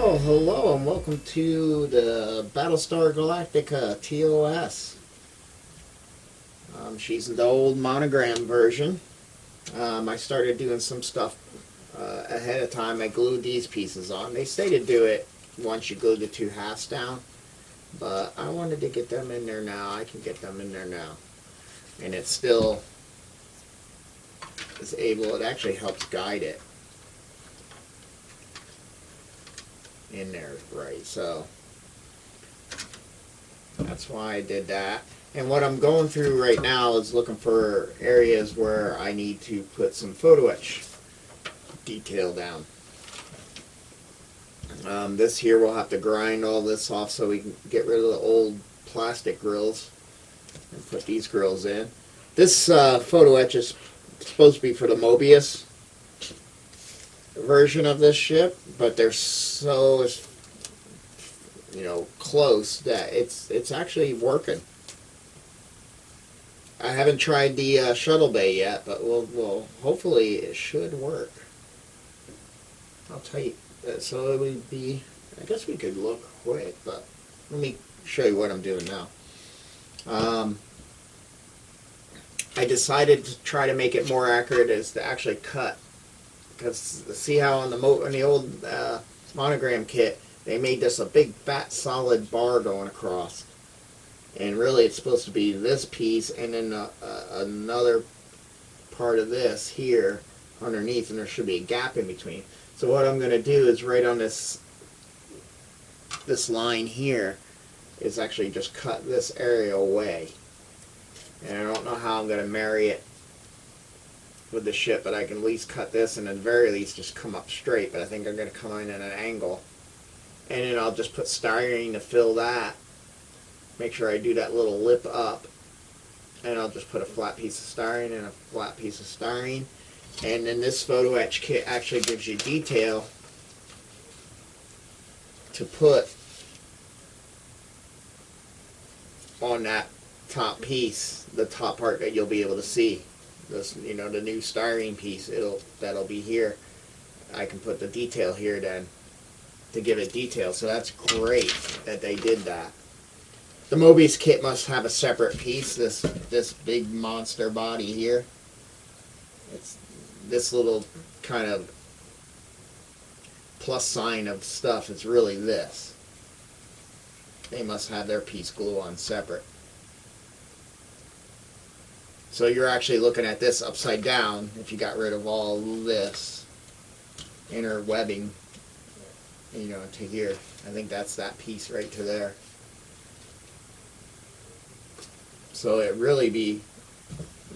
Well, hello and welcome to the Battlestar Galactica TOS. She's the old Monogram version. I started doing some stuff ahead of time. I glued these pieces on. They say to do it once you glue the two halves down, but I wanted to get them in there now. I can get them in there now. And it still is able, it actually helps guide it in there, right? So that's why I did that. And what I'm going through right now is looking for areas where I need to put some photo etch detail down. This here we'll have to grind all this off so we can get rid of the old plastic grills and put these grills in. This photo etch is supposed to be for the Mobius version of this ship, but they're so close that it's actually working. I haven't tried the shuttle bay yet, but we'll hopefully it should work. I'll tell you. So it would be, I guess we could look quick, but let me show you what I'm doing now. I decided to try to make it more accurate is to actually cut. Because see how on the old Monogram kit, they made this a big fat solid bar going across. And really it's supposed to be this piece and then another part of this here underneath, and there should be a gap in between. So what I'm going to do is right on this line here is actually just cut this area away. And I don't know how I'm going to marry it with the ship, but I can at least cut this and at the very least just come up straight, but I think I'm going to come in at an angle. And then I'll just put styrene to fill that. Make sure I do that little lip up. And I'll just put a flat piece of styrene and a flat piece of styrene. And then this photo etch kit actually gives you detail to put on that top piece, the top part that you'll be able to see. This, the new styrene piece, that'll be here. I can put the detail here then to give it detail. So that's great that they did that. The Mobius kit must have a separate piece. This big monster body here. It's this little kind of plus sign of stuff. It's really this. They must have their piece glue on separate. So you're actually looking at this upside down if you got rid of all this inner webbing, to here. I think that's that piece right to there. So it really be,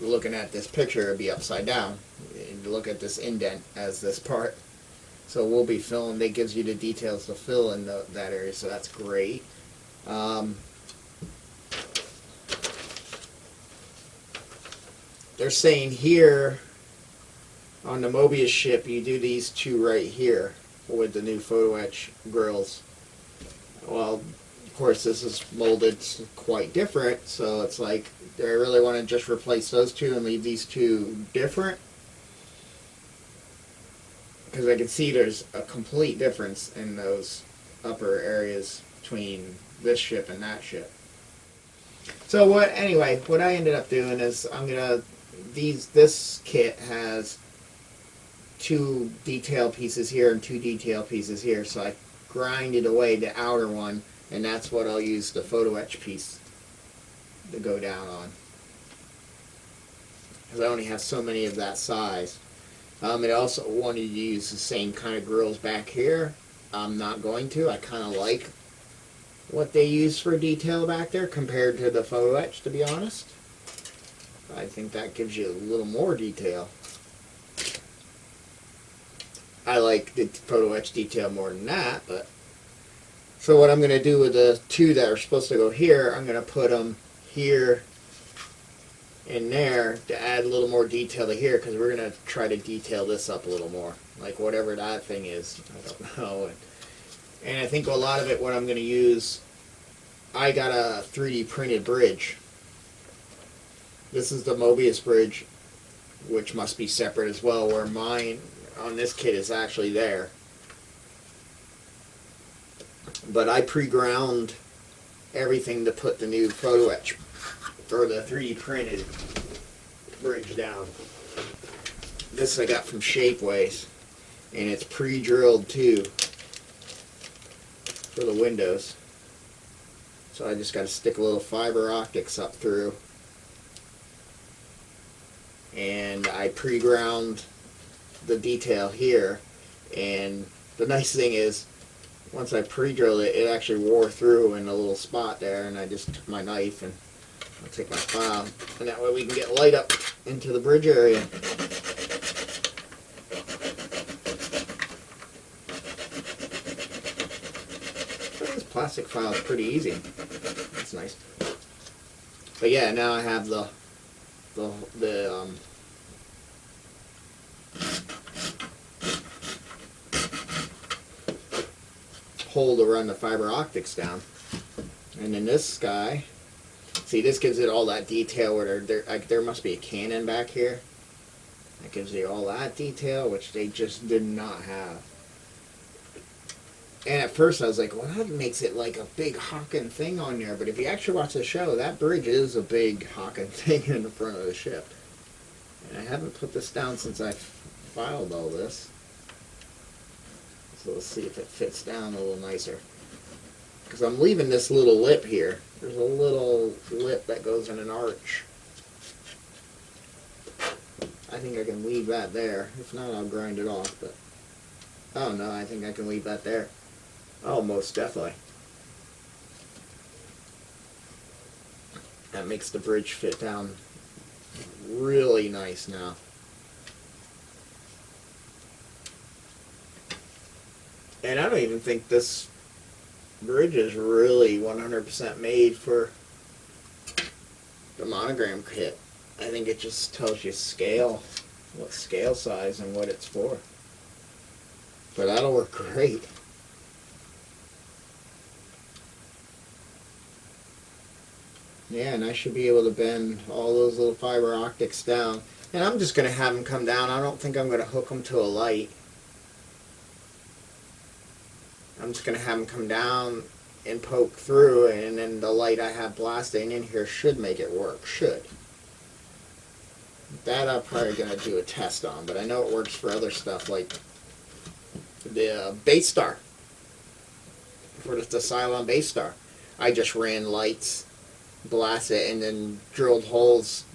looking at this picture, it'd be upside down. And look at this indent as this part. So we'll be filling, that gives you the details to fill in that area, so that's great. They're saying here on the Mobius ship you do these two right here with the new photo etch grills. Well, of course this is molded quite different, so it's like, do I really want to just replace those two and leave these two different? Because I can see there's a complete difference in those upper areas between this ship and that ship. So what I ended up doing is this kit has two detail pieces here and two detail pieces here, so I grinded away the outer one, and that's what I'll use the photo etch piece to go down on, because I only have so many of that size. I also wanted to use the same kind of grills back here. I'm not going to. I kind of like what they use for detail back there compared to the photo etch, to be honest. I think that gives you a little more detail. I like the photo etch detail more than that, but so what I'm going to do with the two that are supposed to go here, I'm going to put them here and there to add a little more detail to here, because we're going to try to detail this up a little more, like whatever that thing is. I don't know. And I think a lot of it, what I'm going to use, I got a 3D printed bridge. This is the Mobius bridge, which must be separate as well, where mine on this kit is actually there. But I pre-ground everything to put the new photo etch or the 3D printed bridge down. This I got from Shapeways, and it's pre-drilled too for the windows. So I just got to stick a little fiber optics up through, and I pre-ground the detail here. And the nice thing is, once I pre-drilled it, it actually wore through in a little spot there, and I just took my knife and I'll take my file, and that way we can get light up into the bridge area. This plastic file is pretty easy. That's nice. But yeah, now I have the hole to run the fiber optics down. And then this guy, see, this gives it all that detail where there must be a cannon back here. That gives you all that detail, which they just did not have. And at first I was like, well, that makes it like a big honking thing on there. But if you actually watch the show, that bridge is a big honking thing in the front of the ship. And I haven't put this down since I filed all this. So let's see if it fits down a little nicer. Because I'm leaving this little lip here. There's a little lip that goes in an arch. I think I can leave that there. If not, I'll grind it off. But oh no, I think I can leave that there. Oh, most definitely. That makes the bridge fit down really nice now. And I don't even think this bridge is really 100% made for the Monogram kit. I think it just tells you scale, what scale size and what it's for. But that'll work great. Yeah, and I should be able to bend all those little fiber optics down. And I'm just going to have them come down. I don't think I'm going to hook them to a light. I'm just going to have them come down and poke through, and then the light I have blasting in here should make it work. Should. That I'm probably going to do a test on, but I know it works for other stuff like the Battlestar. For the Cylon Battlestar. I just ran lights, blasted it, and then drilled holes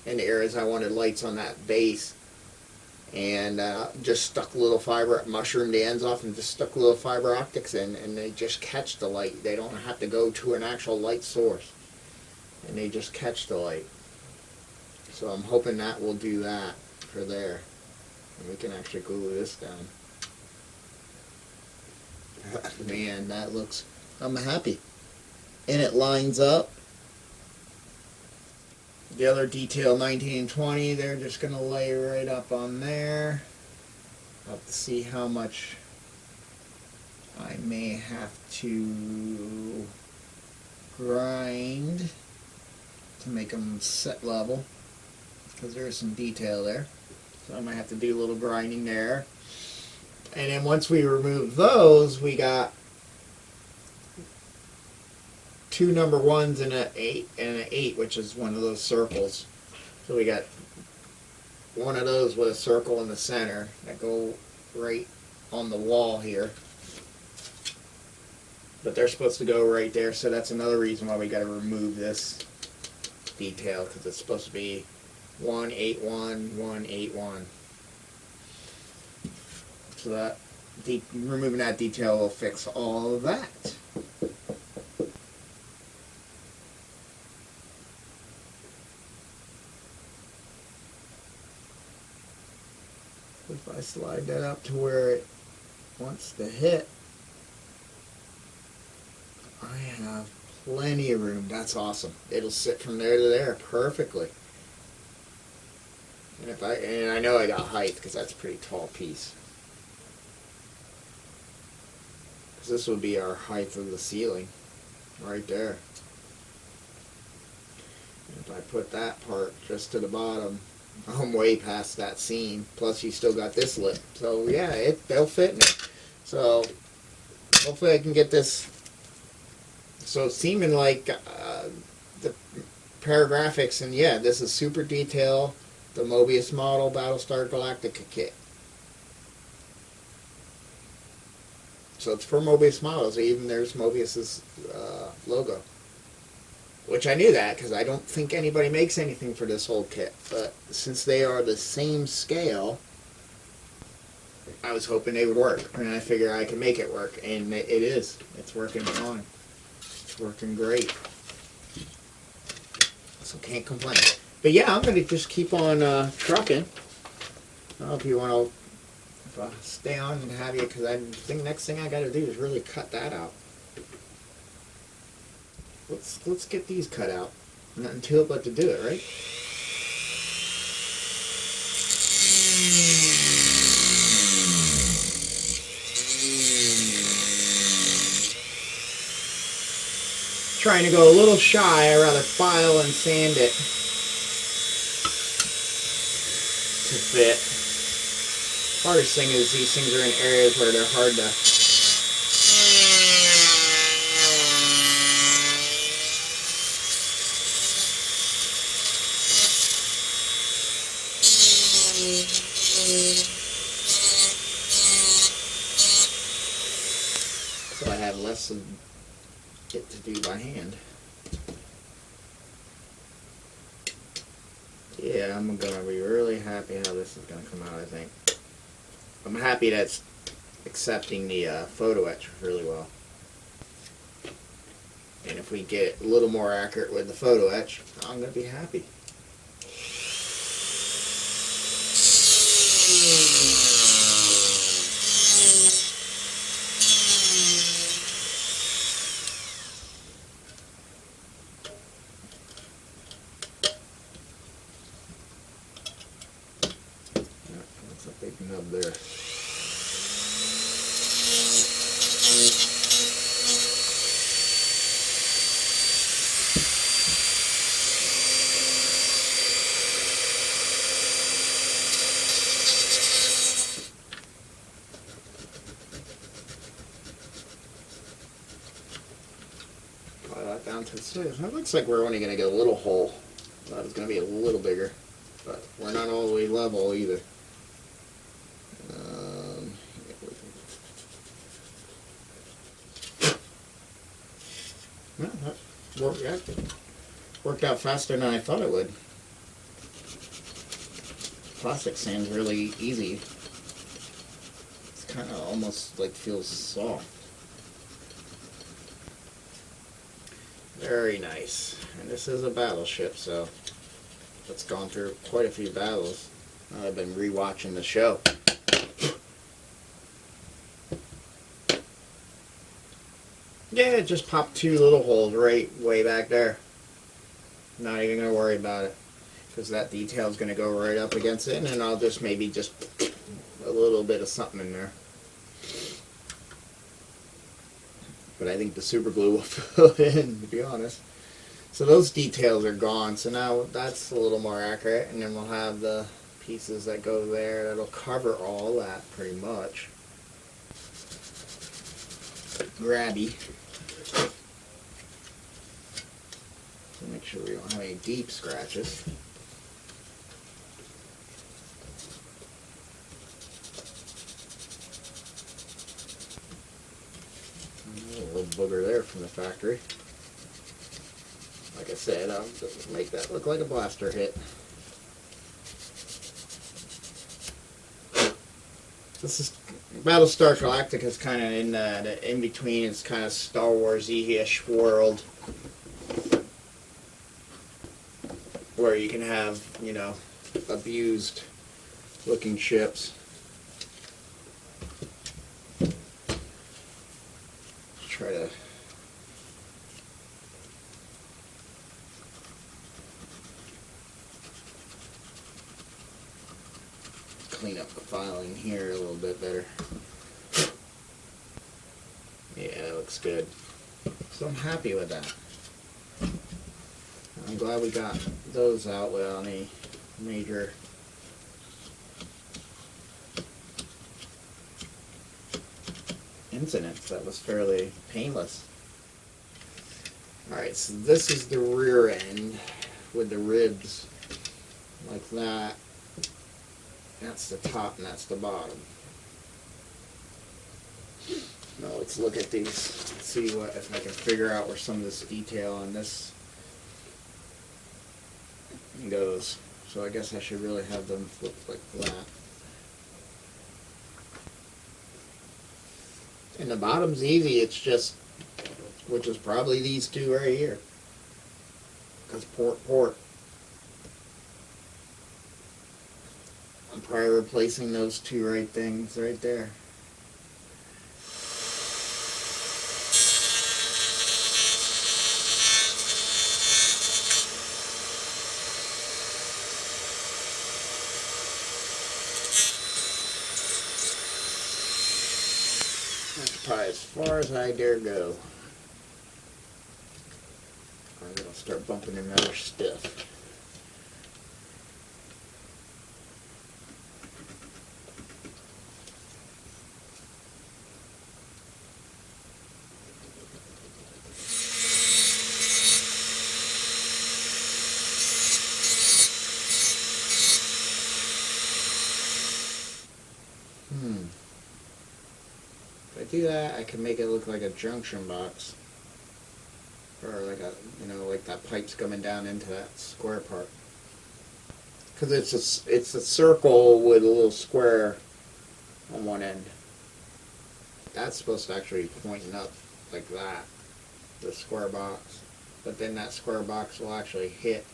in the areas I wanted lights on that base. And just stuck little fiber, mushroomed the ends off and just stuck little fiber optics in, and they just catch the light. They don't have to go to an actual light source, and they just catch the light. So I'm hoping that will do that for there. And we can actually glue this down. Man, that looks, I'm happy. And it lines up. The other detail 19 and 20, they're just going to lay right up on there. I'll have to see how much I may have to grind to make them set level, because there's some detail there. So I might have to do a little grinding there. And then once we remove those, we got two number ones and an 8, which is one of those circles. So we got one of those with a circle in the center that go right on the wall here. But they're supposed to go right there, so that's another reason why we got to remove this detail, because it's supposed to be 1, 8, 1, 1, 8, 1. So that removing that detail will fix all of that. If I slide that up to where it wants to hit, I have plenty of room. That's awesome. It'll sit from there to there perfectly. And I know I got height, because that's a pretty tall piece. Because this would be our height of the ceiling, right there. And if I put that part just to the bottom, I'm way past that seam. Plus, you still got this lip. So yeah, they'll fit in it. So hopefully I can get this So it's seeming like the paragraphics, and yeah, this is super detail, the Mobius model Battlestar Galactica kit. So it's for Mobius models. Even there's Mobius's logo, which I knew that because I don't think anybody makes anything for this whole kit. But since they are the same scale, I was hoping they would work, and I figure I can make it work, and it is. It's working fine. It's working great. So can't complain. But yeah, I'm gonna just keep on trucking. I don't know if you want to stay on and have you, because I think next thing I got to do is really cut that out. Let's get these cut out. Nothing to it but to do it, right? Trying to go a little shy. I rather file and sand it to fit. Hardest thing is these things are in areas where they're hard to. So I have less of it to do by hand. Yeah, I'm gonna be really happy how this is gonna come out, I think. I'm happy that's accepting the photo etch really well. And if we get a little more accurate with the photo etch, I'm going to be happy. That's a big nub there. Down to the size. It looks like we're only going to get a little hole. I thought it was going to be a little bigger, but we're not all the way level either. Well, that worked out faster than I thought it would. Plastic sand's really easy. It's kind of almost like feels soft. Very nice. And this is a battleship, so it's gone through quite a few battles. I've been rewatching the show. Yeah, it just popped two little holes right way back there. Not even going to worry about it, because that detail is going to go right up against it, and then I'll just maybe just a little bit of something in there. But I think the super glue will fill it in, to be honest. So those details are gone. So now that's a little more accurate, and then we'll have the pieces that go there that'll cover all that pretty much. Grabby. So make sure we don't have any deep scratches. A little booger there from the factory. Like I said, I'll just make that look like a blaster hit. This is Battlestar Galactica is kind of in the in between. It's kind of Star Wars-y-ish world where you can have, you know, abused looking ships. Try to clean up the filing here a little bit better. Yeah, that looks good. So I'm happy with that. I'm glad we got those out without any major incidents. That was fairly painless. Alright, so this is the rear end with the ribs like that. That's the top and that's the bottom. Now let's look at these, see what if I can figure out where some of this detail on this goes. So I guess I should really have them flip like that. And the bottom's easy, it's just, which is probably these two right here. Because port. I'm probably replacing those two things right there. That's probably as far as I dare go. I'm going to start bumping in other stuff. If I do that, I can make it look like a junction box. Or like a, like that pipe's coming down into that square part. Because it's a circle with a little square on one end. That's supposed to actually be pointing up like that, the square box. But then that square box will actually hit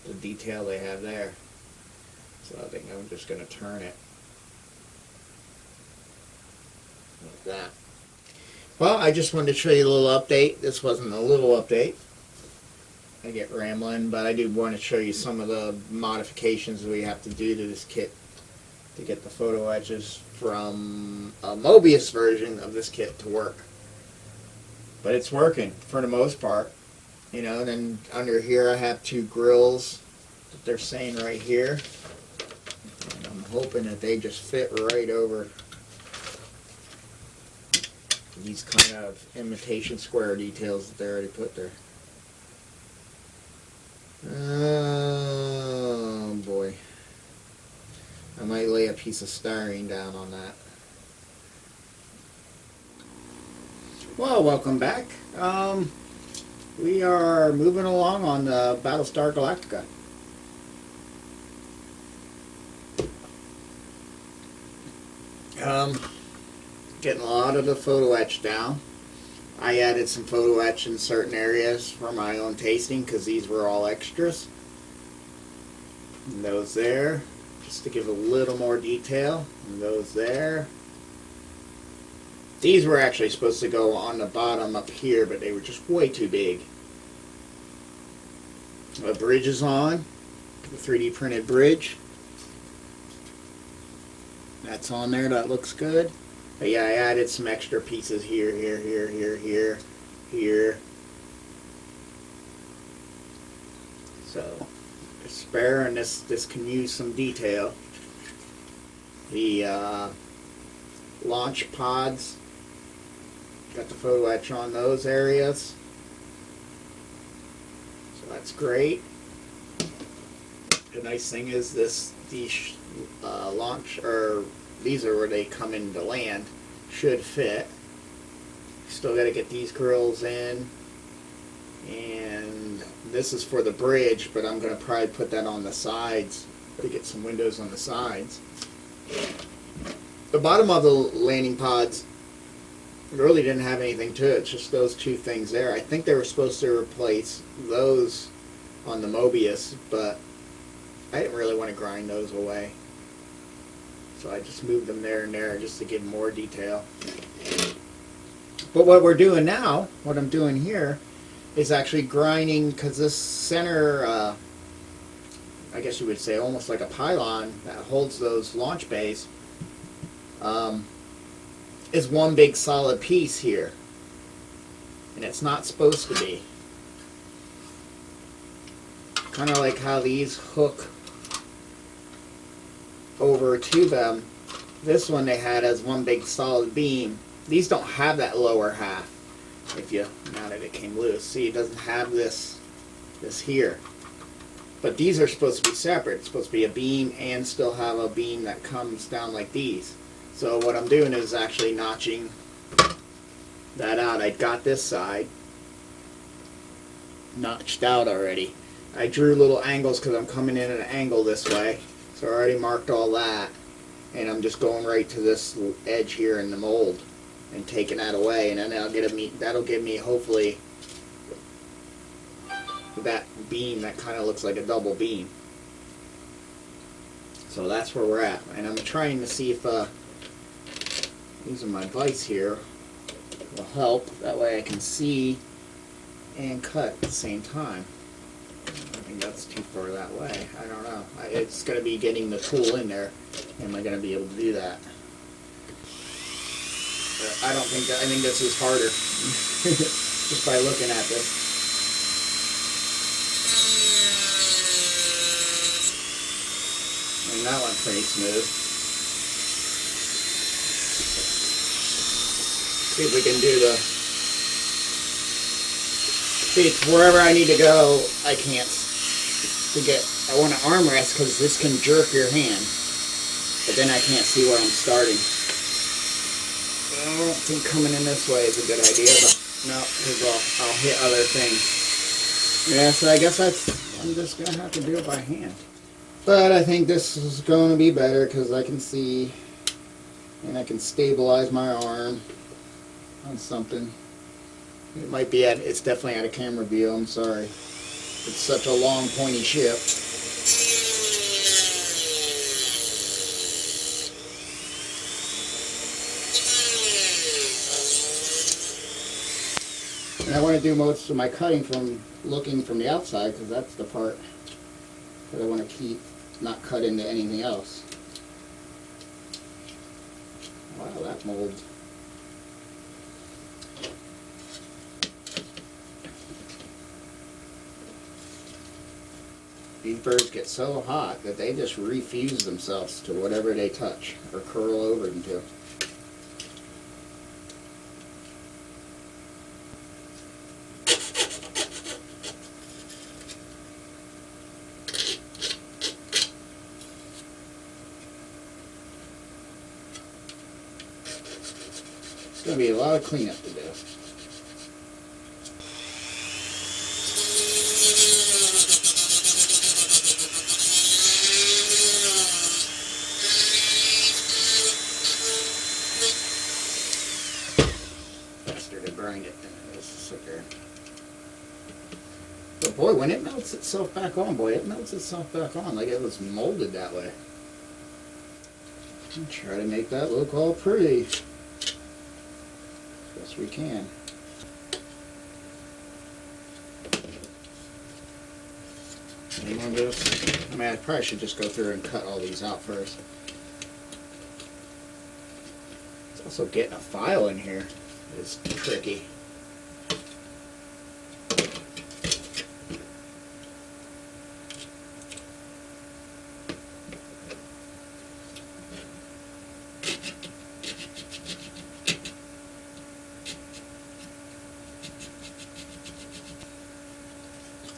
the detail they have there. So I think I'm just going to turn it like that. Well, I just wanted to show you a little update. This wasn't a little update. I get rambling, but I do want to show you some of the modifications we have to do to this kit to get the photo etches from a Mobius version of this kit to work. But it's working for the most part. And then under here I have two grills that they're saying right here. And I'm hoping that they just fit right over these kind of imitation square details that they already put there. Oh boy. I might lay a piece of styrene down on that. Well, welcome back. We are moving along on the Battlestar Galactica. Getting a lot of the photo etch down. I added some photo etch in certain areas for my own tasting because these were all extras. And those there, just to give a little more detail. And those there. These were actually supposed to go on the bottom up here, but they were just way too big. The bridge is on, the 3D printed bridge. That's on there, that looks good. But yeah, I added some extra pieces here. So, it's spare, and this can use some detail. The launch pods, got the photo etch on those areas. So that's great. The nice thing is these launch, or these are where they come into land, should fit. Still got to get these grills in, and this is for the bridge, but I'm going to probably put that on the sides to get some windows on the sides. The bottom of the landing pods really didn't have anything to it, it's just those two things there. I think they were supposed to replace those on the Mobius, but I didn't really want to grind those away. So I just moved them there and there just to give more detail. But what we're doing now, what I'm doing here, is actually grinding, because this center, I guess you would say almost like a pylon that holds those launch bays, is one big solid piece here. And it's not supposed to be. Kind of like how these hook over to them. This one they had as one big solid beam. These don't have that lower half. now that it came loose. See, it doesn't have this here. But these are supposed to be separate. It's supposed to be a beam and still have a beam that comes down like these. So what I'm doing is actually notching that out. I got this side notched out already. I drew little angles because I'm coming in at an angle this way. So I already marked all that. And I'm just going right to this edge here in the mold and taking that away. And then that'll give me hopefully that beam that kind of looks like a double beam. So that's where we're at. And I'm trying to see if using my vise here will help. That way I can see and cut at the same time. I think that's too far that way. I don't know. It's going to be getting the tool in there. Am I going to be able to do that? I don't think that. I think this is harder just by looking at this. And that went pretty smooth. See if we can do the... See, wherever I need to go, I can't I want to armrest because this can jerk your hand. But then I can't see where I'm starting. I don't think coming in this way is a good idea, but no, because I'll hit other things. Yeah, so I guess I'm just going to have to do it by hand. But I think this is going to be better because I can see and I can stabilize my arm on something. It might be it's definitely out of camera view, I'm sorry. It's such a long pointy ship. And I want to do most of my cutting from looking from the outside because that's the part that I want to keep, not cut into anything else. Wow, that mold. These birds get so hot that they just refuse themselves to whatever they touch or curl over into. It's going to be a lot of cleanup to do. But boy, when it melts itself back on, it melts itself back on like it was molded that way. And try to make that look all pretty. Best we can. I mean, I probably should just go through and cut all these out first. It's also getting a file in here is tricky.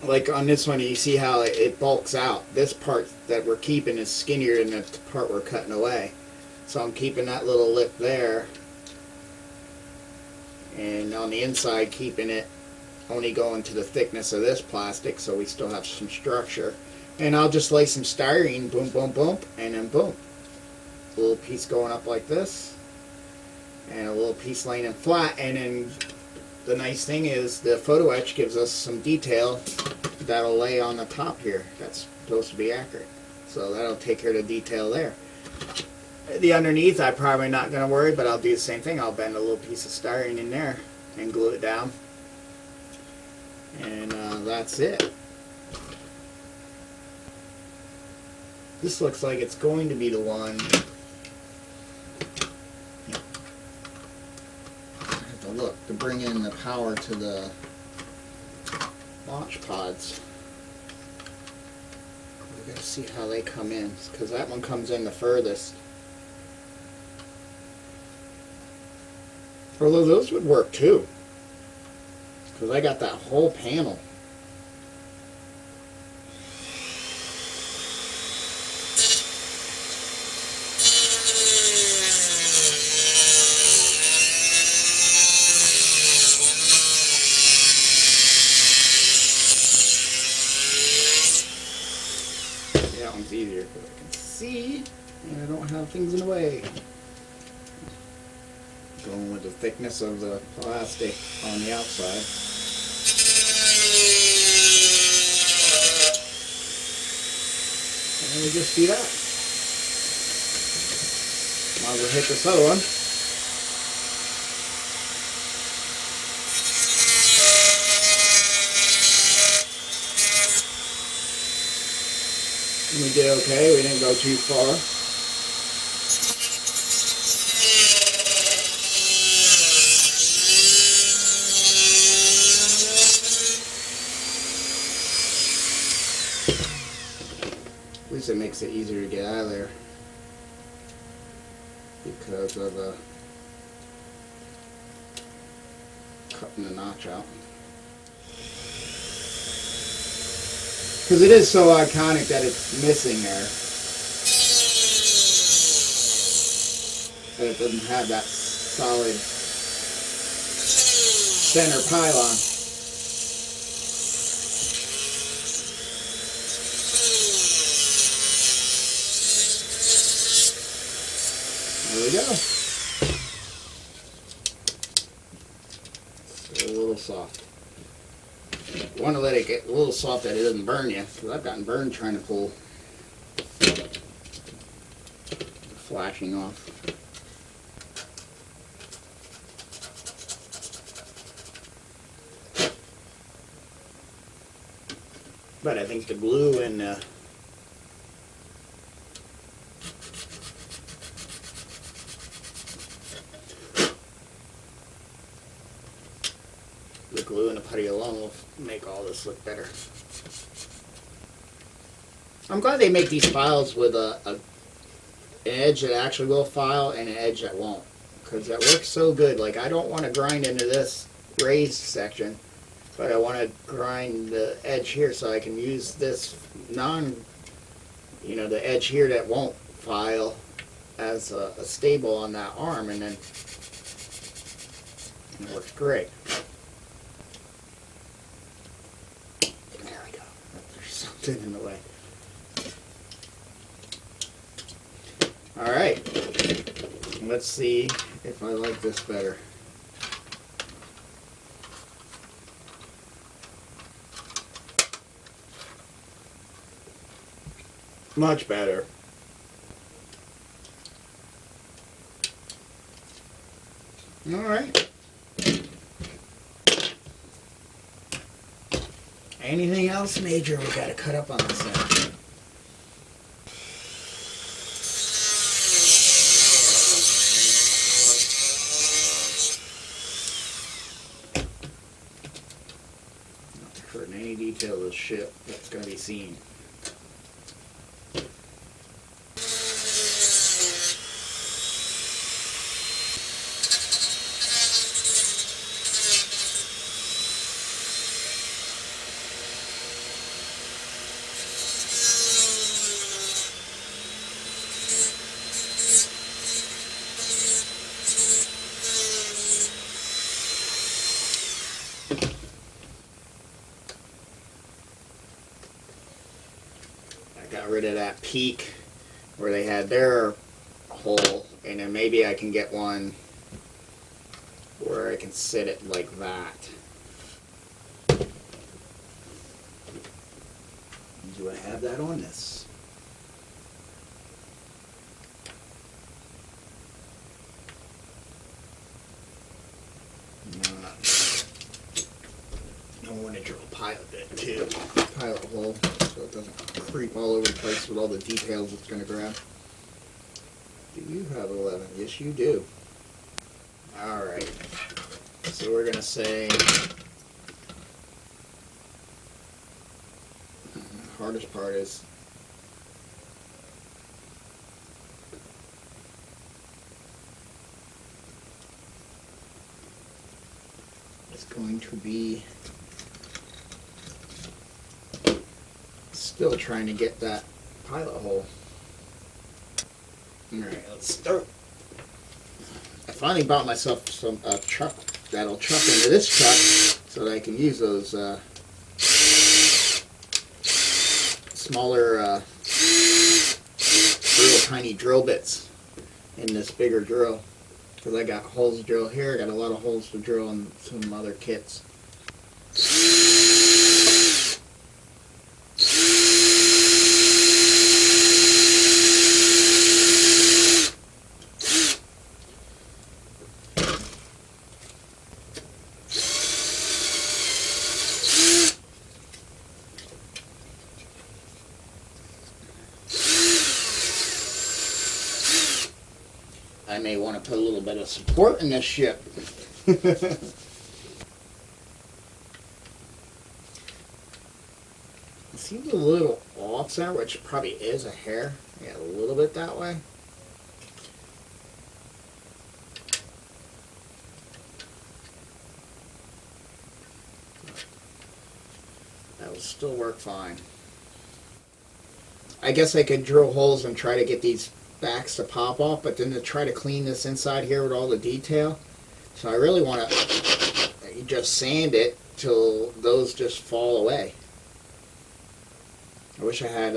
Like on this one, you see how it bulks out. This part that we're keeping is skinnier than the part we're cutting away. So I'm keeping that little lip there. And on the inside, keeping it only going to the thickness of this plastic so we still have some structure. And I'll just lay some styrene, boom, boom, boom, and then boom. A little piece going up like this. And a little piece laying in flat. And then the nice thing is the photo etch gives us some detail that'll lay on the top here. That's supposed to be accurate. So that'll take care of the detail there. The underneath I'm probably not going to worry, but I'll do the same thing. I'll bend a little piece of styrene in there and glue it down. And that's it. This looks like it's going to be the one. I have to look to bring in the power to the launch pods. We gotta see how they come in, because that one comes in the furthest. Although those would work too. because I got that whole panel. That one's easier because I can see and I don't have things in the way. Going with the thickness of the plastic on the outside. And we just do that. Might as well hit this other one. And we did okay, we didn't go too far. At least it makes it easier to get out of there because of cutting the notch out. Because it is so iconic that it's missing there. That it doesn't have that solid center pylon. There we go. Still a little soft. You want to let it get a little soft that it doesn't burn you, because I've gotten burned trying to pull the flashing off. But I think the glue and the glue and the putty alone will make all this look better. I'm glad they make these files with an edge that actually will file and an edge that won't, because that works so good. Like, I don't want to grind into this raised section, but I want to grind the edge here so I can use this the edge here that won't file as a stable on that arm, and then it works great. There we go. There's something in the way. Alright, let's see if I like this better. Much better. Alright. Anything else major we gotta cut up on this end? Not hurting any detail of this shit that's gonna be seen. Got rid of that peak where they had their hole, and then maybe I can get one where I can sit it like that. Do I have that on this? No. I want to drill a pilot bit too. Pilot hole, so it doesn't creep all over the place with all the details it's going to grab. Do you have 11? Yes, you do. Alright. So we're going to say the hardest part is is going to be still trying to get that pilot hole. Alright, let's start. I finally bought myself some truck that'll truck into this truck so that I can use those smaller real tiny drill bits in this bigger drill, because I got holes to drill here, I got a lot of holes to drill in some other kits. I may want to put a little bit of support in this ship. It seems a little off center, which probably is a hair. Yeah, a little bit that way. That will still work fine. I guess I could drill holes and try to get these backs to pop off, but then to try to clean this inside here with all the detail. So I really want to just sand it till those just fall away. I wish I had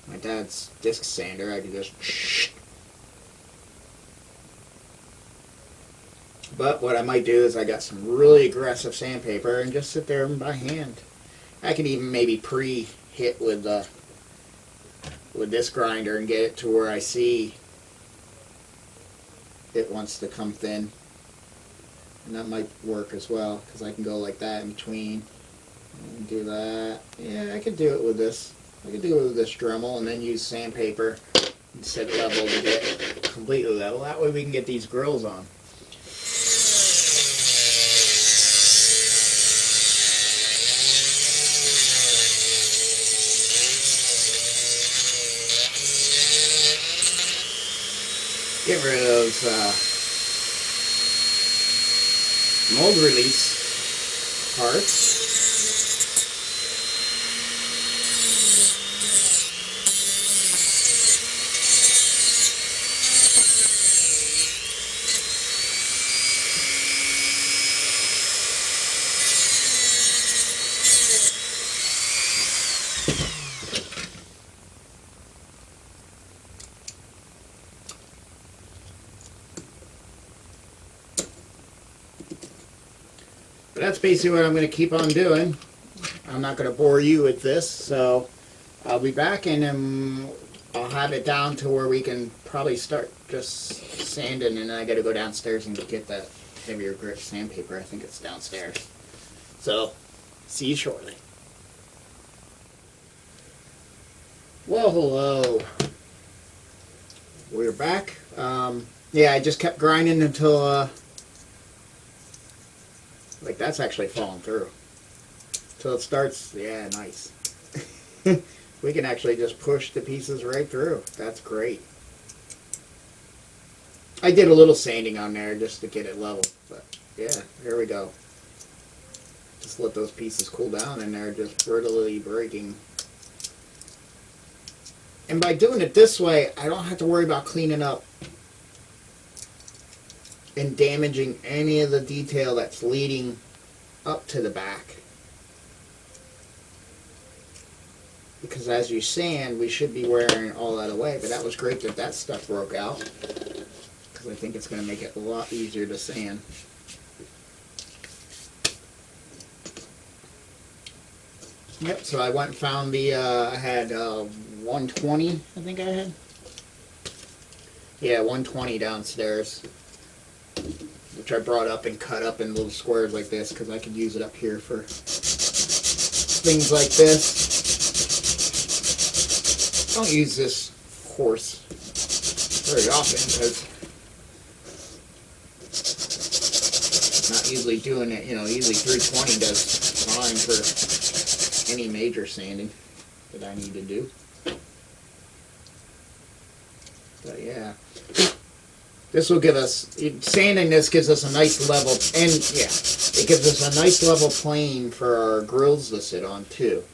my dad's disc sander. I could just but what I might do is I got some really aggressive sandpaper and just sit there by hand. I could even maybe pre-hit with this grinder and get it to where I see it wants to come thin, and that might work as well, because I can go like that in between and do that. Yeah, I could do it with this. I could do it with this Dremel and then use sandpaper and set level to get completely level. That way we can get these grills on. Get rid of those mold release parts. But that's basically what I'm going to keep on doing. I'm not going to bore you with this, so I'll be back and I'll have it down to where we can probably start just sanding, and then I got to go downstairs and get that heavier grit sandpaper. I think it's downstairs. So, see you shortly. Well, hello. We're back. Yeah, I just kept grinding until like that's actually falling through. Till it starts, yeah, nice. We can actually just push the pieces right through. That's great. I did a little sanding on there just to get it level, but yeah, here we go. Just let those pieces cool down and they're just brittly breaking. And by doing it this way, I don't have to worry about cleaning up and damaging any of the detail that's leading up to the back. Because as you sand, we should be wearing all that away. But that was great that that stuff broke out, because I think it's going to make it a lot easier to sand. Yep, so I went and found the, I had 120, I think I had. Yeah, 120 downstairs, which I brought up and cut up in little squares like this, because I could use it up here for things like this. I don't use this course very often, because I'm not usually doing it, you know, usually 320 does fine for any major sanding that I need to do. But yeah. This will give us, sanding this gives us a nice level, and yeah, it gives us a nice level plane for our grills to sit on too.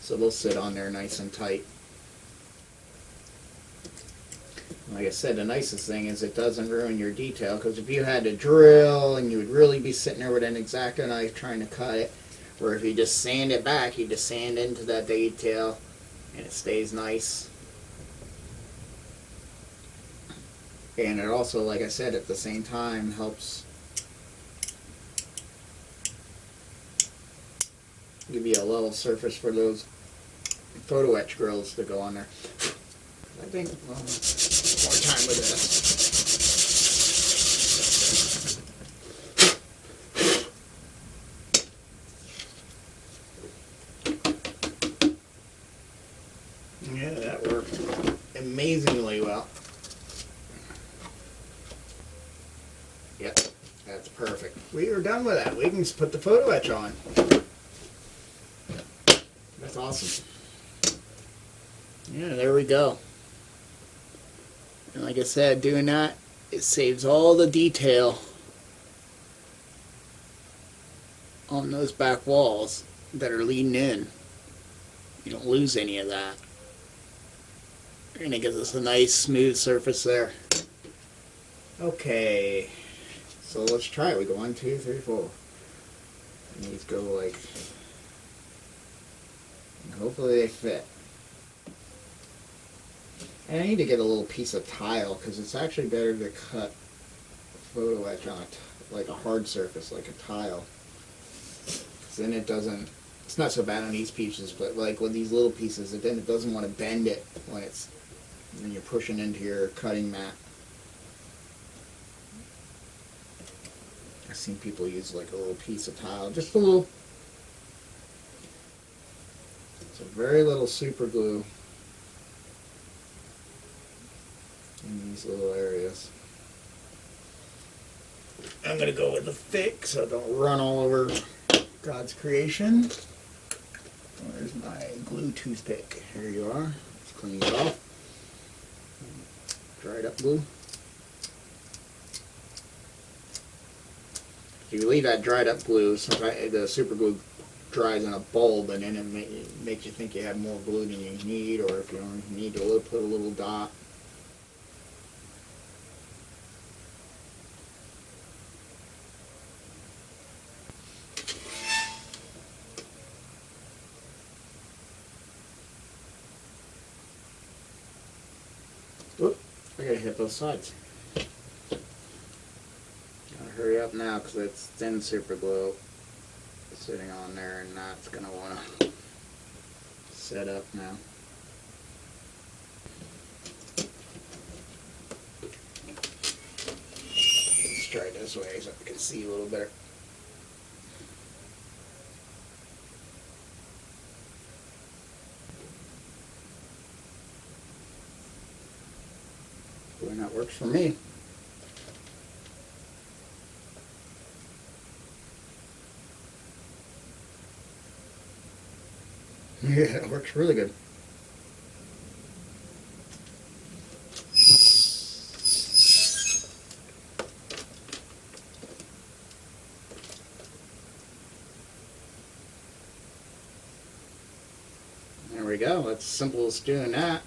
So they'll sit on there nice and tight. Like I said, the nicest thing is it doesn't ruin your detail, because if you had to drill and you would really be sitting there with an X-Acto knife trying to cut it, or if you just sand it back, you just sand into that detail and it stays nice. And it also, like I said, at the same time helps give you a level surface for those photo etch grills to go on there. I think, well, more time with this. Yeah, that worked amazingly well. Yep, that's perfect. We are done with that. We can just put the photo etch on. That's awesome. Yeah, there we go. And like I said, doing that, it saves all the detail on those back walls that are leading in. You don't lose any of that. And it gives us a nice smooth surface there. Okay, so let's try it. We go 1, 2, 3, 4. And these go like, and hopefully they fit. And I need to get a little piece of tile, because it's actually better to cut photo etch on like a hard surface, like a tile. Because then it doesn't, it's not so bad on these pieces, but like with these little pieces, then it doesn't want to bend it when you're pushing into your cutting mat. I've seen people use like a little piece of tile, just a little. It's a very little super glue in these little areas. I'm going to go with the thick so I don't run all over God's creation. Where's my glue toothpick? Here you are. Let's clean it off. Dried up glue. If you leave that dried up glue, sometimes the super glue dries in a bulb, and then it makes you think you have more glue than you need, or if you don't need to put a little dot. Oop, I gotta hit both sides. Gotta hurry up now because it's thin super glue sitting on there, and that's gonna wanna set up now. Let's try it this way so I can see a little better. And that works for me. Yeah, it works really good. There we go. That's as simple as doing that.